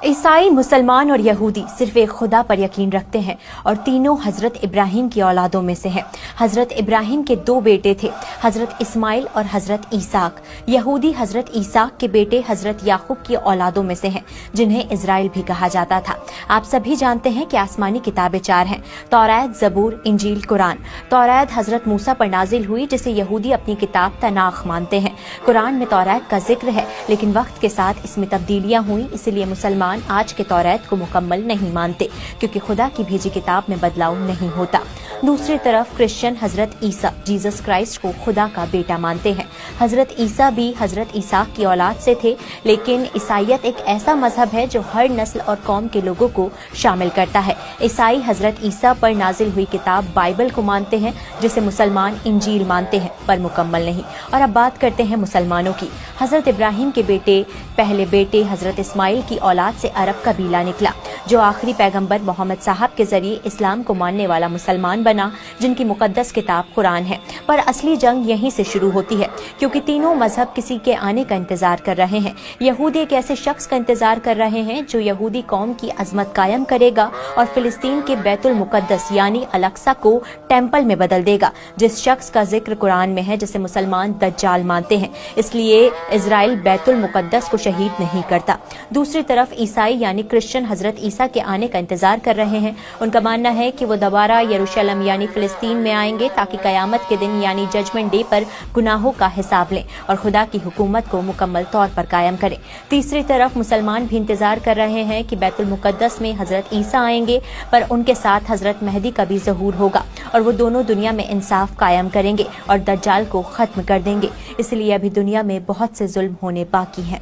ईसाई, मुसलमान और यहूदी सिर्फ एक खुदा पर यकीन रखते हैं और तीनों हजरत इब्राहिम की औलादों में से हैं। हजरत इब्राहिम के दो बेटे थे, हजरत इस्माइल और हजरत ईसाक। यहूदी हजरत ईसाक के बेटे हजरत याकूब की औलादों में से हैं, जिन्हें इजराइल भी कहा जाता था। आप सभी जानते हैं कि आसमानी किताबें चार हैं: तौरात, जबूर, इंजील, कुरान। तौरात हजरत मूसा पर नाजिल हुई, जिसे यहूदी अपनी किताब तनाख मानते हैं। कुरान में तौरात का जिक्र है, लेकिन वक्त के साथ इसमें तब्दीलियां हुई, इसलिए मुसलमान आज के तौरात को मुकम्मल नहीं मानते, क्योंकि खुदा की भेजी किताब में बदलाव नहीं होता। दूसरी तरफ क्रिश्चियन हजरत ईसा, जीसस क्राइस्ट को खुदा का बेटा मानते हैं। हजरत ईसा भी हजरत ईसाक की औलाद से थे, लेकिन ईसाईयत एक ऐसा मजहब है जो हर नस्ल और कौम के लोगों को शामिल करता है। ईसाई हजरत ईसा पर नाजिल हुई किताब बाइबल को मानते हैं, जिसे मुसलमान इंजील मानते हैं, पर मुकम्मल नहीं। और अब बात करते हैं मुसलमानों की। हजरत इब्राहिम के पहले बेटे हजरत इस्माइल की औलाद से अरब कबीला निकला, जो आखिरी पैगंबर मोहम्मद साहब के जरिए इस्लाम को मानने वाला मुसलमान बना, जिनकी मुकद्दस किताब कुरान है। पर असली जंग यहीं से शुरू होती है, क्योंकि तीनों मजहब किसी के आने का इंतजार कर रहे हैं। यहूदी एक ऐसे शख्स का इंतजार कर रहे हैं जो यहूदी कौम की अजमत कायम करेगा और फिलिस्तीन के बैतुल मुकद्दस यानी अल-अक्सा को टेम्पल में बदल देगा, जिस शख्स का जिक्र कुरान में है, जिसे मुसलमान दज्जाल मानते हैं। इसलिए इजराइल बैतुल मुकद्दस को शहीद नहीं करता। दूसरी तरफ ईसाई यानी क्रिश्चियन हजरत ईसा के आने का इंतजार कर रहे हैं। उनका मानना है कि वो दोबारा यरूशलेम यानी फिलिस्तीन में आएंगे, ताकि कयामत के दिन यानी जजमेंट डे पर गुनाहों का हिसाब लें और खुदा की हुकूमत को मुकम्मल तौर पर कायम करें। तीसरी तरफ मुसलमान भी इंतजार कर रहे हैं कि बैतुल मुकद्दस में हजरत ईसा आएंगे, पर उनके साथ हजरत मेहदी का भी ज़हूर होगा और वो दोनों दुनिया में इंसाफ कायम करेंगे और दज्जाल को खत्म कर देंगे। इसलिए अभी दुनिया में बहुत से जुल्म होने बाकी हैं।